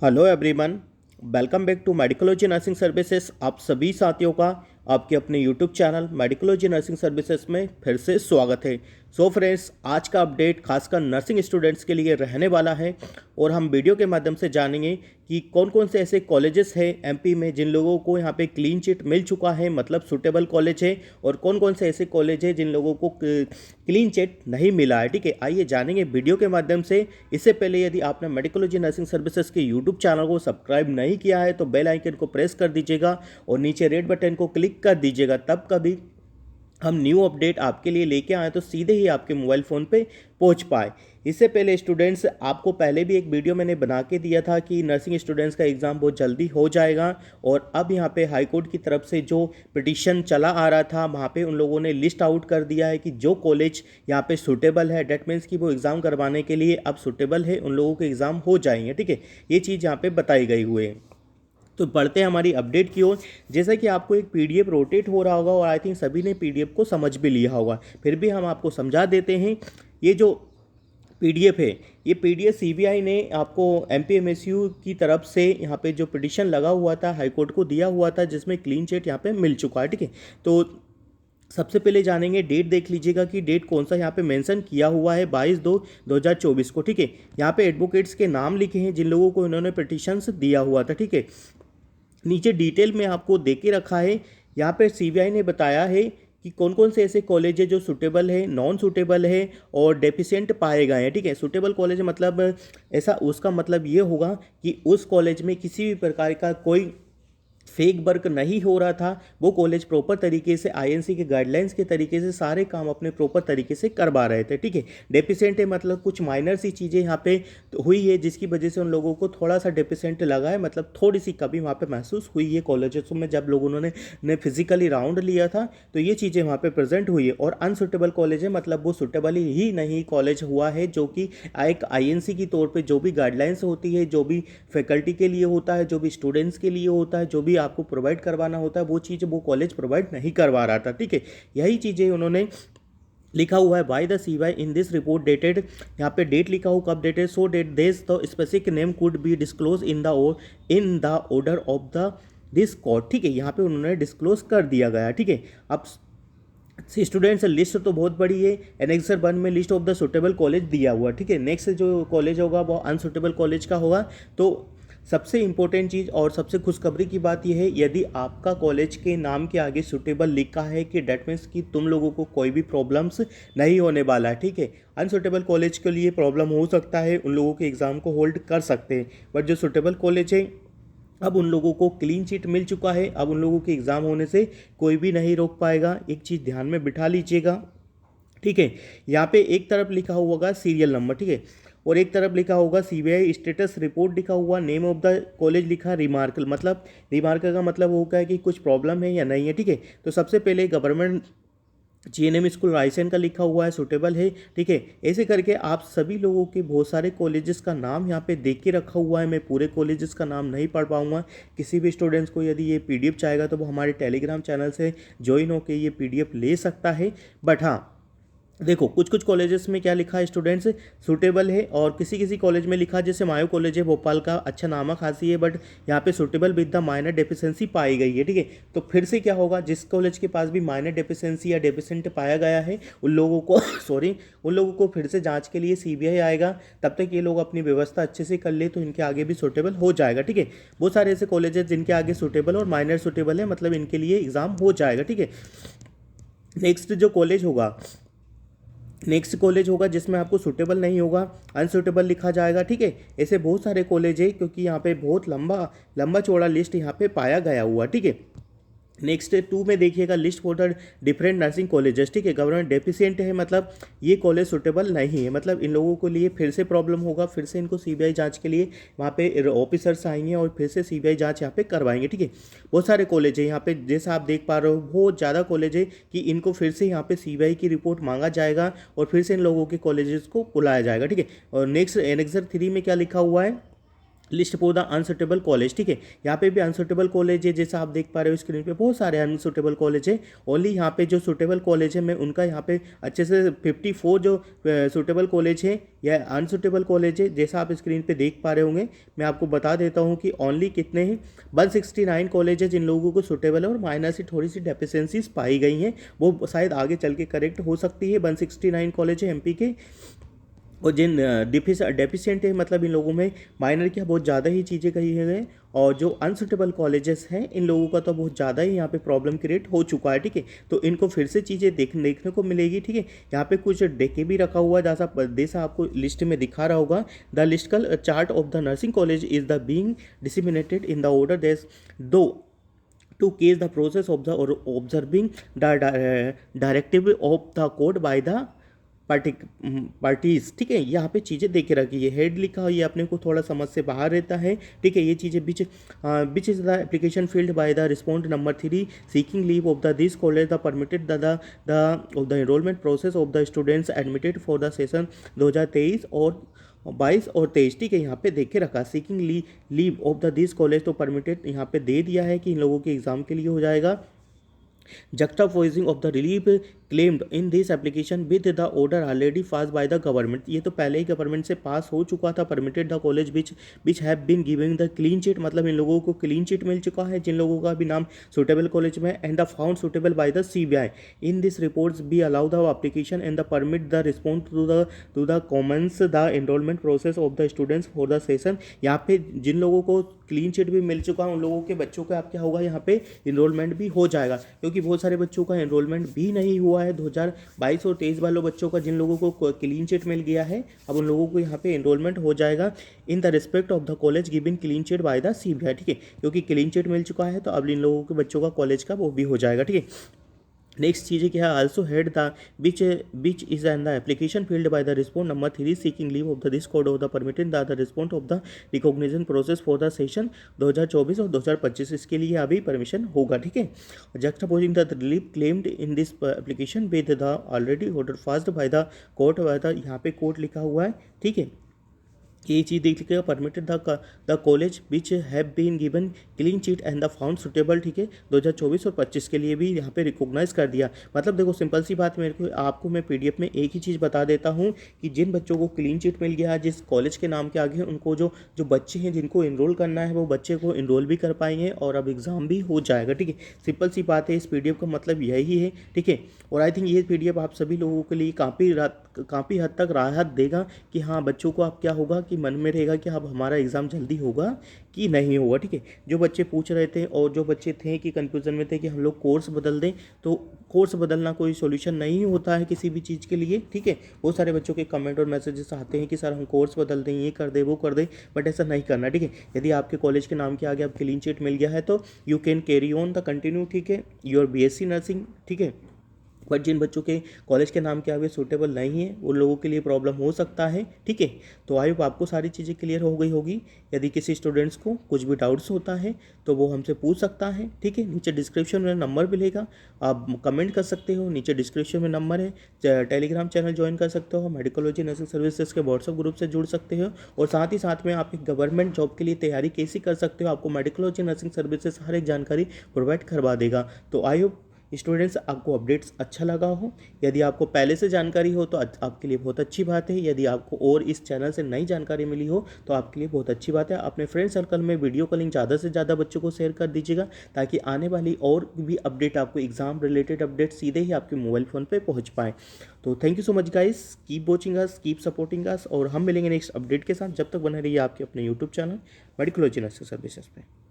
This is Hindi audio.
Hello everyone. Welcome back to Medicology nursing services. आप सभी साथियों का आपके अपने YouTube channel Medicology nursing services में फिर से स्वागत है। सो फ्रेंड्स, आज का अपडेट खासकर नर्सिंग स्टूडेंट्स के लिए रहने वाला है और हम वीडियो के माध्यम से जानेंगे कि कौन कौन से ऐसे कॉलेजेस हैं एमपी में जिन लोगों को यहाँ पे क्लीन चिट मिल चुका है, मतलब सूटेबल कॉलेज है, और कौन कौन से ऐसे कॉलेज है जिन लोगों को क्लीन चिट नहीं मिला है। ठीक है, आइए जानेंगे वीडियो के माध्यम से। इससे पहले यदि आपने मेडिकोलॉजी नर्सिंग सर्विसेज के यूट्यूब चैनल को सब्सक्राइब नहीं किया है तो बेल आइकन को प्रेस कर दीजिएगा और नीचे रेड बटन को क्लिक कर दीजिएगा, तब कभी हम न्यू अपडेट आपके लिए लेके आए तो सीधे ही आपके मोबाइल फ़ोन पे पहुंच पाए। इससे पहले स्टूडेंट्स, आपको पहले भी एक वीडियो मैंने बना के दिया था कि नर्सिंग स्टूडेंट्स का एग्ज़ाम बहुत जल्दी हो जाएगा, और अब यहाँ पे हाई कोर्ट की तरफ से जो पिटीशन चला आ रहा था वहाँ पे उन लोगों ने लिस्ट आउट कर दिया है कि जो कॉलेज यहाँ पे सूटेबल है, डेट मीन्स कि वो एग्ज़ाम करवाने के लिए अब सूटेबल है, उन लोगों के एग्ज़ाम हो जाएंगे। ठीक है, ये चीज़ यहाँ पे बताई गई हुई है। तो बढ़ते हैं हमारी अपडेट की ओर। जैसा कि आपको एक पीडीएफ रोटेट हो रहा होगा और आई थिंक सभी ने पीडीएफ को समझ भी लिया होगा, फिर भी हम आपको समझा देते हैं। ये जो पीडीएफ है, ये पीडीएफ सीबीआई ने आपको एमपीएमएसयू की तरफ से यहाँ पे जो पिटीशन लगा हुआ था हाईकोर्ट को दिया हुआ था, जिसमें क्लीन चिट यहाँ पे मिल चुका है। ठीक है, तो सबसे पहले जानेंगे, डेट देख लीजिएगा कि डेट कौन सा यहाँ पे मेंशन किया हुआ है, 22/2/2024 को। ठीक है, यहाँ पे एडवोकेट्स के नाम लिखे हैं जिन लोगों को इन्होंने पिटीशंस दिया हुआ था। ठीक है, नीचे डिटेल में आपको दे के रखा है। यहाँ पे सीबीआई ने बताया है कि कौन कौन से ऐसे कॉलेज है जो सूटेबल है, नॉन सूटेबल है और डेफिशिएंट पाए गए हैं। ठीक है, सूटेबल कॉलेज मतलब ऐसा, उसका मतलब ये होगा कि उस कॉलेज में किसी भी प्रकार का कोई फेक वर्क नहीं हो रहा था, वो कॉलेज प्रॉपर तरीके से आईएनसी के गाइडलाइंस के तरीके से सारे काम अपने प्रॉपर तरीके से करवा रहे थे। ठीक है, डेफिशिएंट है मतलब कुछ माइनर सी चीज़ें यहाँ पे तो हुई है जिसकी वजह से उन लोगों को थोड़ा सा डेफिशिएंट लगा है, मतलब थोड़ी सी कमी वहाँ पे महसूस हुई है कॉलेजेस में जब लोगों ने फिजिकली राउंड लिया था, तो ये चीज़ें वहाँ पे प्रेजेंट हुई है। और अनसुटेबल कॉलेज है मतलब वो सुटेबल ही नहीं कॉलेज हुआ है, जो कि एक आईएनसी की तौर पर जो भी गाइडलाइंस होती है, जो भी फैकल्टी के लिए होता है, जो भी स्टूडेंट्स के लिए होता है, जो भी आपको प्रोवाइड करवाना होता है, वो चीज़ वो कॉलेज प्रोवाइड नहीं करवा रहा था। ठीक है, यही चीज़ें उन्होंने लिखा हुआ है by the CBI in this report dated, यहाँ पे डेट लिखा हो कब dated, so date this the specific name could be disclose in the order of the this court. ठीक है, यहाँ पे उन्होंने डिस्क्लोज कर दिया गया। ठीक है, अब स्टूडेंट्स लिस्ट तो बहुत बड़ी है, एनेक्सर 1 में list of the suitable college दिया हुआ। ठीक है, नेक्स्ट जो कॉलेज होगा वो अनसुटेबल कॉलेज का होगा। तो सबसे इंपॉर्टेंट चीज़ और सबसे खुशखबरी की बात यह है, यदि आपका कॉलेज के नाम के आगे सूटेबल लिखा है कि डेट मीन्स कि तुम लोगों को कोई भी प्रॉब्लम्स नहीं होने वाला है। ठीक है, अनसुटेबल कॉलेज के लिए प्रॉब्लम हो सकता है, उन लोगों के एग्ज़ाम को होल्ड कर सकते हैं, बट जो सूटेबल कॉलेज है अब उन लोगों को क्लीन चिट मिल चुका है, अब उन लोगों के एग्ज़ाम होने से कोई भी नहीं रोक पाएगा। एक चीज़ ध्यान में बिठा लीजिएगा। ठीक है, यहाँ पे एक तरफ लिखा हुआ होगा सीरियल नंबर, ठीक है, और एक तरफ लिखा होगा सीबीआई स्टेटस रिपोर्ट लिखा हुआ, नेम ऑफ द कॉलेज लिखा रिमार्कल, मतलब रिमार्कल का मतलब होगा है कि कुछ प्रॉब्लम है या नहीं है। ठीक है, तो सबसे पहले गवर्नमेंट जीएनएम स्कूल रायसेन का लिखा हुआ है, सूटेबल है। ठीक है, ऐसे करके आप सभी लोगों के बहुत सारे कॉलेजेस का नाम यहाँ पे देख के रखा हुआ है। मैं पूरे कॉलेजेस का नाम नहीं पढ़ पाऊंगा, किसी भी स्टूडेंट्स को यदि ये पीडीएफ चाहेगा तो वो हमारे टेलीग्राम चैनल से ज्वाइन होकर ये पीडीएफ ले सकता है। बट हाँ, देखो कुछ कुछ कॉलेजेस में क्या लिखा है स्टूडेंट्स, सूटेबल है, और किसी किसी कॉलेज में लिखा, जैसे मायो कॉलेज है भोपाल का, अच्छा नामा खासी है, बट यहाँ पे suitable with the minor deficiency पाई गई है। ठीक है, तो फिर से क्या होगा, जिस कॉलेज के पास भी माइनर डेफिशिएंसी या डेफिशिएंट पाया गया है उन लोगों को सॉरी, उन लोगों को फिर से जाँच के लिए सीबीआई आएगा, तब तक ये लोग अपनी व्यवस्था अच्छे से कर ले तो इनके आगे भी सूटेबल हो जाएगा। ठीक है, बहुत सारे ऐसे कॉलेजेस जिनके आगे सूटेबल और माइनर सूटेबल है, मतलब इनके लिए एग्ज़ाम हो जाएगा। ठीक है, नेक्स्ट जो कॉलेज होगा, नेक्स्ट कॉलेज होगा जिसमें आपको सूटेबल नहीं होगा, अनसूटेबल लिखा जाएगा। ठीक है, ऐसे बहुत सारे कॉलेज है क्योंकि यहाँ पे बहुत लंबा लंबा चौड़ा लिस्ट यहाँ पे पाया गया हुआ। ठीक है, नेक्स्ट 2 में देखिएगा list for the different nursing colleges. ठीक है, गवर्नमेंट डेफिशिएंट है मतलब ये कॉलेज सूटेबल नहीं है, मतलब इन लोगों के लिए फिर से प्रॉब्लम होगा, फिर से इनको सीबीआई जांच के लिए वहाँ पे ऑफिसर्स आएंगे और फिर से सीबीआई जांच यहाँ पे करवाएंगे। ठीक है, बहुत सारे कॉलेज है यहाँ पे, जैसा आप देख पा रहे हो बहुत ज़्यादा कॉलेज है कि इनको फिर से यहाँ पे सीबीआई की रिपोर्ट मांगा जाएगा और फिर से इन लोगों के कॉलेजेस को बुलाया जाएगा। ठीक है, और नेक्स्ट एनेक्सर 3 में क्या लिखा हुआ है, list for the unsuitable college, ठीक है। यहाँ पे भी अनसुटेबल कॉलेज है, जैसा आप देख पा रहे हो स्क्रीन पे बहुत सारे अनसुटेबल कॉलेज है। ओनली यहाँ पे जो सुटेबल कॉलेज है मैं उनका यहाँ पे अच्छे से 54 जो सुटेबल कॉलेज है या अनसुटेबल कॉलेज है, जैसा आप स्क्रीन पे देख पा रहे होंगे। मैं आपको बता देता हूँ कि ओनली कितने हैं, 169 कॉलेज है जिन लोगों को सुटेबल है और माइनर से थोड़ी सी डेफिशिएंसीज पाई गई हैं, वो शायद आगे चल के करेक्ट हो सकती है। 169 कॉलेज है एमपी के, और जिन डेफिशिएंट है मतलब इन लोगों में माइनर की बहुत ज़्यादा ही चीज़ें कही है, और जो अनसुटेबल कॉलेजेस हैं इन लोगों का तो बहुत ज़्यादा ही यहाँ पे प्रॉब्लम क्रिएट हो चुका है, ठीक है। तो इनको फिर से चीज़ें देखने को मिलेगी, ठीक है। यहाँ पे कुछ डेके भी रखा हुआ है, जैसा आपको लिस्ट में दिखा रहा होगा। The listicle chart of the nursing college is the being disseminated in the order these two to case the process of the or observing the directive of the code by the parties, ठीक है। यहाँ पे चीज़ें देखे रखी है, हेड लिखा हुआ, ये अपने को थोड़ा समझ से बाहर रहता है, ठीक है। ये चीज़ें which is the application field by the respond number 3 seeking leave of the this college the permitted the of the enrolment process of the students admitted for the session 2023 और 22 और 23, ठीक है। यहाँ पे देख के रखा seeking leave of the this college, तो परमिटेड यहाँ पे दे दिया है कि इन लोगों के एग्जाम के लिए हो जाएगा। juxtaposing of the relief claimed in this application with the order already passed by the government, ये तो पहले ही गवर्नमेंट से पास हो चुका था। Permitted the college which have been giving the clean chit, मतलब इन लोगों को क्लीन चिट मिल चुका है जिन लोगों का भी नाम सुटेबल कॉलेज में, and the found suitable by the CBI in this reports be allow the application and the permit the response to the commons the enrolment process of the students for the session. यहाँ पे जिन लोगों को क्लीन चिट भी मिल चुका है उन लोगों के बच्चों का क्या होगा, यहाँ पे इनरोलमेंट भी हो जाएगा, क्योंकि बहुत सारे बच्चों का एनरोलमेंट भी नहीं हुआ है 2022 और 23 वालों बच्चों का, जिन लोगों को क्लीन चिट मिल गया है अब उन लोगों को यहाँ पे एनरोलमेंट हो जाएगा in the respect of the college given clean chit bye the CBI, ठीक है। क्योंकि क्लीन चिट मिल चुका है तो अब इन लोगों के बच्चों का कॉलेज का वो भी हो जाएगा, ठीक है। नेक्स्ट चीज़ क्या है, also head the which is an the application field by the respond number 3 seeking leave of the this code of the permitted the respond of the recognition process for the session 2024 और 2025, इसके लिए अभी परमिशन होगा, ठीक है। Justifying the relief claimed in this application with the already order fast by the court, by the यहाँ पे कोर्ट लिखा हुआ है, ठीक है। ये चीज़ देख लीजिएगा, permitted the college which have been given clean chit and the found suitable, ठीक है। 2024 और 25 के लिए भी यहाँ पे रिकॉग्नाइज कर दिया। मतलब देखो सिंपल सी बात, मेरे को आपको मैं PDF में एक ही चीज़ बता देता हूँ कि जिन बच्चों को क्लीन चिट मिल गया है जिस कॉलेज के नाम के आगे, उनको जो बच्चे हैं जिनको इनरोल करना है वो बच्चे को इनरोल भी कर पाएंगे और अब एग्ज़ाम भी हो जाएगा, ठीक है। सिंपल सी बात है, इस PDF का मतलब यही है, ठीक है। और आई थिंक ये PDF आप सभी लोगों के लिए काफ़ी हद तक राहत देगा कि हाँ बच्चों को अब क्या होगा कि मन में रहेगा कि अब हमारा एग्ज़ाम जल्दी होगा कि नहीं होगा, ठीक है। जो बच्चे पूछ रहे थे और जो बच्चे थे कि कन्फ्यूज़न में थे कि हम लोग कोर्स बदल दें, तो कोर्स बदलना कोई सॉल्यूशन नहीं होता है किसी भी चीज़ के लिए, ठीक है। बहुत सारे बच्चों के कमेंट और मैसेजेस आते हैं कि सर हम कोर्स बदल दें, ये कर दें वो कर दें, बट ऐसा नहीं करना, ठीक है। यदि आपके कॉलेज के नाम के आगे आप क्लीन चिट मिल गया है तो you can carry on the continue, ठीक है, योर BSc नर्सिंग, ठीक है। बट जिन बच्चों के कॉलेज के नाम के आगे सूटेबल नहीं है उन लोगों के लिए प्रॉब्लम हो सकता है, ठीक है। तो आई होप आपको सारी चीज़ें क्लियर हो गई होगी। यदि किसी स्टूडेंट्स को कुछ भी डाउट्स होता है तो वो हमसे पूछ सकता है, ठीक है। नीचे डिस्क्रिप्शन में नंबर मिलेगा, आप कमेंट कर सकते हो, नीचे डिस्क्रिप्शन में नंबर है। टेलीग्राम चैनल ज्वाइन कर सकते हो, मेडिकोलॉजी नर्सिंग सर्विसेज के व्हाट्सएप ग्रुप से जुड़ सकते हो, और साथ ही साथ में आप एक गवर्नमेंट जॉब के लिए तैयारी कैसे कर सकते हो आपको मेडिकोलॉजी नर्सिंग सर्विसेज हर एक जानकारी प्रोवाइड करवा देगा। तो आई होप स्टूडेंट्स आपको अपडेट्स अच्छा लगा हो। यदि आपको पहले से जानकारी हो तो आपके लिए बहुत अच्छी बात है। यदि आपको और इस चैनल से नई जानकारी मिली हो तो आपके लिए बहुत अच्छी बात है। अपने फ्रेंड सर्कल में वीडियो का लिंक ज़्यादा से ज़्यादा बच्चों को शेयर कर दीजिएगा, ताकि आने वाली और भी अपडेट आपको एग्जाम रिलेटेड अपडेट सीधे ही आपके मोबाइल फ़ोन पर पहुँच पाएँ। तो thank you so much guys, keep watching us, keep supporting us, और हम मिलेंगे नेक्स्ट अपडेट के साथ। जब तक बने रहिए आपके अपने YouTube channel Medicology nursing services पे।